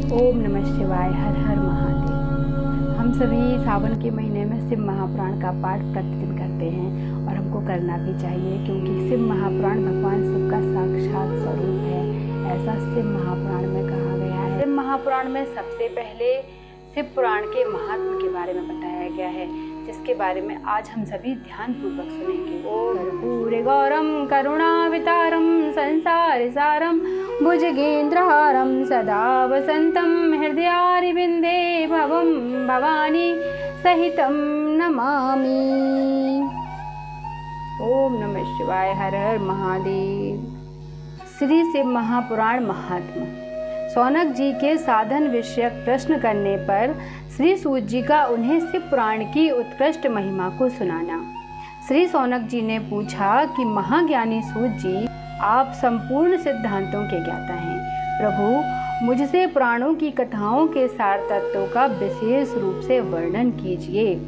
ओम नमः शिवाय। हर हर महादेव। हम सभी सावन के महीने में शिव महापुराण का पाठ प्रतिदिन करते हैं और हमको करना भी चाहिए, क्योंकि शिव महापुराण भगवान शिव का साक्षात स्वरूप है, ऐसा शिव महापुराण में कहा गया है। शिव महापुराण में सबसे पहले शिव पुराण के महात्म के बारे में बताया गया है, जिसके बारे में आज हम सभी ध्यान पूर्वक सुनेंगे। ओम कर्पूरे गौरम करुणावतारम संसार सारम भुजगेंद्रहारम सदा वसंतम हृदयारविंदे भवम भवानी सहितम नमामि। ओम नमः शिवाय। हर हर महादेव। श्री शिव महापुराण महात्मा। सौनक जी के साधन विषयक प्रश्न करने पर श्री सूत जी का उन्हें शिव पुराण की उत्कृष्ट महिमा को सुनाना। श्री सौनक जी ने पूछा कि महाज्ञानी सूत जी, आप संपूर्ण सिद्धांतों के ज्ञाता हैं। प्रभु, मुझसे पुराणों की कथाओं के सार तत्वों का विशेष रूप से वर्णन कीजिए।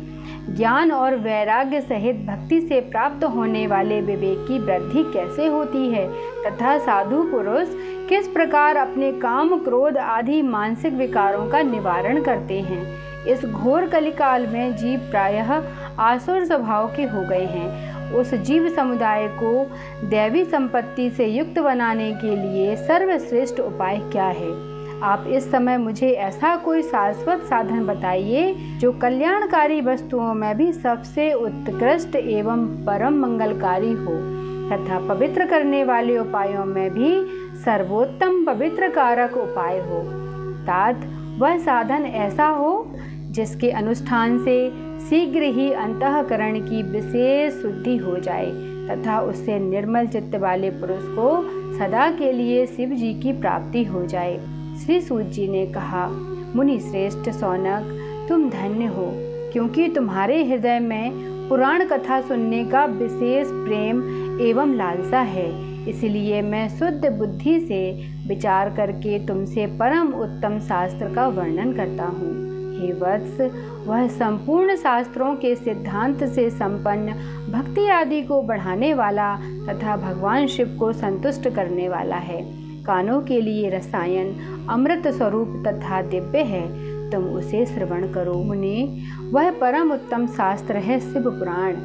ज्ञान और वैराग्य सहित भक्ति से प्राप्त होने वाले विवेक की वृद्धि कैसे होती है तथा साधु पुरुष किस प्रकार अपने काम, क्रोध आदि मानसिक विकारों का निवारण करते हैं। इस घोर कलिकाल में जीव प्रायः आसुर स्वभाव के हो गए हैं। उस जीव समुदाय को दैवी संपत्ति से युक्त बनाने के लिए सर्वश्रेष्ठ उपाय क्या है? आप इस समय मुझे ऐसा कोई शाश्वत साधन बताइए जो कल्याणकारी वस्तुओं में भी सबसे उत्कृष्ट एवं परम मंगलकारी हो तथा पवित्र करने वाले उपायों में भी सर्वोत्तम पवित्र कारक उपाय हो। तात वह साधन ऐसा हो जिसके अनुष्ठान से शीघ्र ही अंतःकरण की विशेष शुद्धि हो जाए तथा उससे निर्मल चित्त वाले पुरुष को सदा के लिए शिव जी की प्राप्ति हो जाए। श्री सूत जी ने कहा, मुनि श्रेष्ठ सौनक, तुम धन्य हो, क्योंकि तुम्हारे हृदय में पुराण कथा सुनने का विशेष प्रेम एवं लालसा है। इसलिए मैं शुद्ध बुद्धि से विचार करके तुमसे परम उत्तम शास्त्र का वर्णन करता हूँ। हे वत्स, वह संपूर्ण शास्त्रों के सिद्धांत से संपन्न, भक्ति आदि को बढ़ाने वाला तथा भगवान शिव को संतुष्ट करने वाला है। कानों के लिए रसायन अमृत स्वरूप तथा दिव्य है, तुम उसे श्रवण करो। मुनि, वह परम उत्तम शास्त्र है शिव पुराण,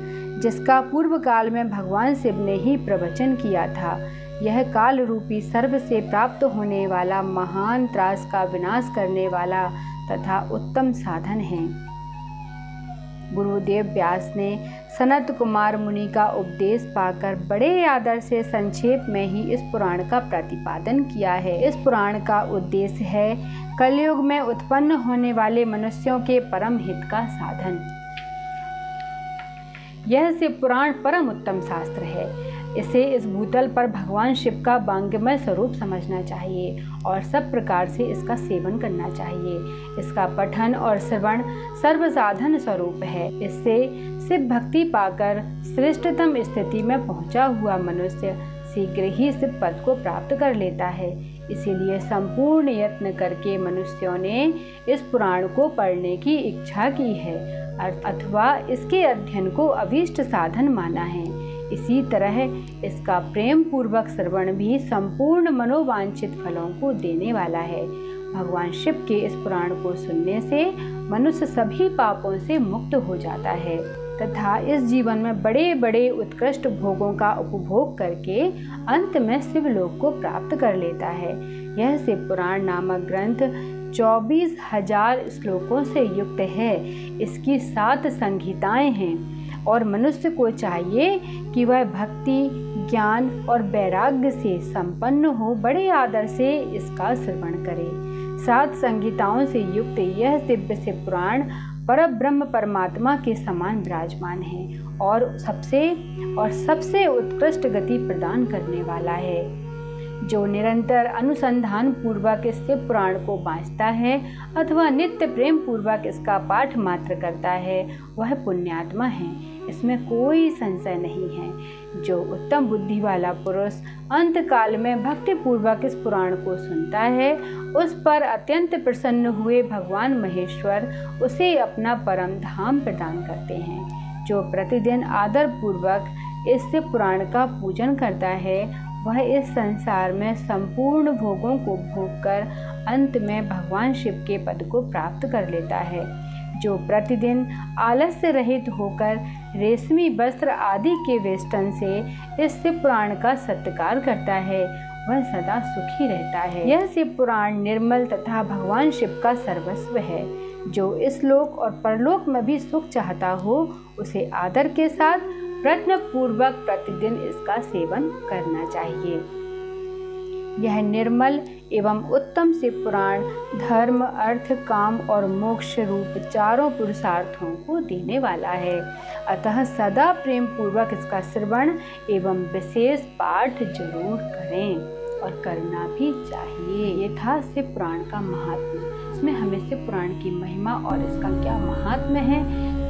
जिसका पूर्व काल में भगवान शिव ने ही प्रवचन किया था। यह काल रूपी सर्व से प्राप्त होने वाला महान त्रास का विनाश करने वाला तथा उत्तम साधन है। गुरुदेव व्यास ने सनत कुमार मुनि का उपदेश पाकर बड़े आदर से संक्षेप में ही इस पुराण का प्रतिपादन किया है। इस पुराण का उद्देश्य है कलयुग में उत्पन्न होने वाले मनुष्यों के परम हित का साधन। यह शिव पुराण परम उत्तम शास्त्र है। इसे इस भूतल पर भगवान शिव का वांग्मय स्वरूप समझना चाहिए और सब प्रकार से इसका सेवन करना चाहिए। इसका पठन और श्रवण सर्वसाधन स्वरूप है। इससे शिव भक्ति पाकर श्रेष्ठतम स्थिति में पहुंचा हुआ मनुष्य शीघ्र ही शिव पद को प्राप्त कर लेता है। इसीलिए संपूर्ण यत्न करके मनुष्यों ने इस पुराण को पढ़ने की इच्छा की है अथवा इसके अध्ययन को अभीष्ट साधन माना है। इसी तरह इसका प्रेम पूर्वक श्रवण भी संपूर्ण मनोवांछित फलों को देने वाला है। भगवान शिव के इस पुराण को सुनने से मनुष्य सभी पापों से मुक्त हो जाता है तथा इस जीवन में बड़े बड़े उत्कृष्ट भोगों का उपभोग करके अंत में शिवलोक को प्राप्त कर लेता है। यह शिव पुराण नामक ग्रंथ 24,000 श्लोकों से युक्त है। इसकी 7 संहिताएं हैं और मनुष्य को चाहिए कि वह भक्ति, ज्ञान और वैराग्य से संपन्न हो बड़े आदर से इसका श्रवण करे। 7 संहिताओं से युक्त यह दिव्य शिव पुराण परब्रह्म परमात्मा के समान विराजमान है और सबसे उत्कृष्ट गति प्रदान करने वाला है। जो निरंतर अनुसंधान पूर्वक इस शिव पुराण को वांचता है अथवा नित्य प्रेम पूर्वक इसका पाठ मात्र करता है, वह पुण्यात्मा है, इसमें कोई संशय नहीं है। जो उत्तम बुद्धि वाला पुरुष अंत काल में भक्ति पूर्वक इस पुराण को सुनता है, उस पर अत्यंत प्रसन्न हुए भगवान महेश्वर उसे अपना परम धाम प्रदान करते हैं। जो प्रतिदिन आदर पूर्वक इस शिव पुराण का पूजन करता है, वह इस संसार में संपूर्ण भोगों को भोगकर अंत में भगवान शिव के पद को प्राप्त कर लेता है। जो प्रतिदिन आलस्य रहित होकर रेशमी वस्त्र आदि के वेष्टन से इस शिव पुराण का सत्कार करता है, वह सदा सुखी रहता है। यह शिव पुराण निर्मल तथा भगवान शिव का सर्वस्व है। जो इस लोक और परलोक में भी सुख चाहता हो, उसे आदर के साथ प्रयत्न पूर्वक प्रतिदिन इसका सेवन करना चाहिए। यह निर्मल एवं उत्तम शिव पुराण धर्म, अर्थ, काम और मोक्ष रूप चारों पुरुषार्थों को देने वाला है। अतः सदा प्रेम पूर्वक इसका श्रवण एवं विशेष पाठ जरूर करें और करना भी चाहिए। ये था शिव पुराण का महात्म्य। इसमें हमें शिव पुराण की महिमा और इसका क्या महात्म्य है,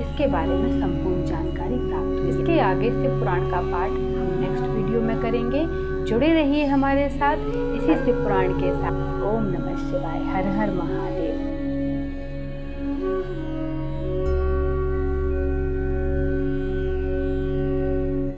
इसके बारे में संपूर्ण जानकारी प्राप्त हुई। इसके आगे शिव पुराण का पाठ हम नेक्स्ट वीडियो में करेंगे। जुड़े रहिए हमारे साथ इसी शिव पुराण के साथ। ओम नमः शिवाय। हर हर महादेव।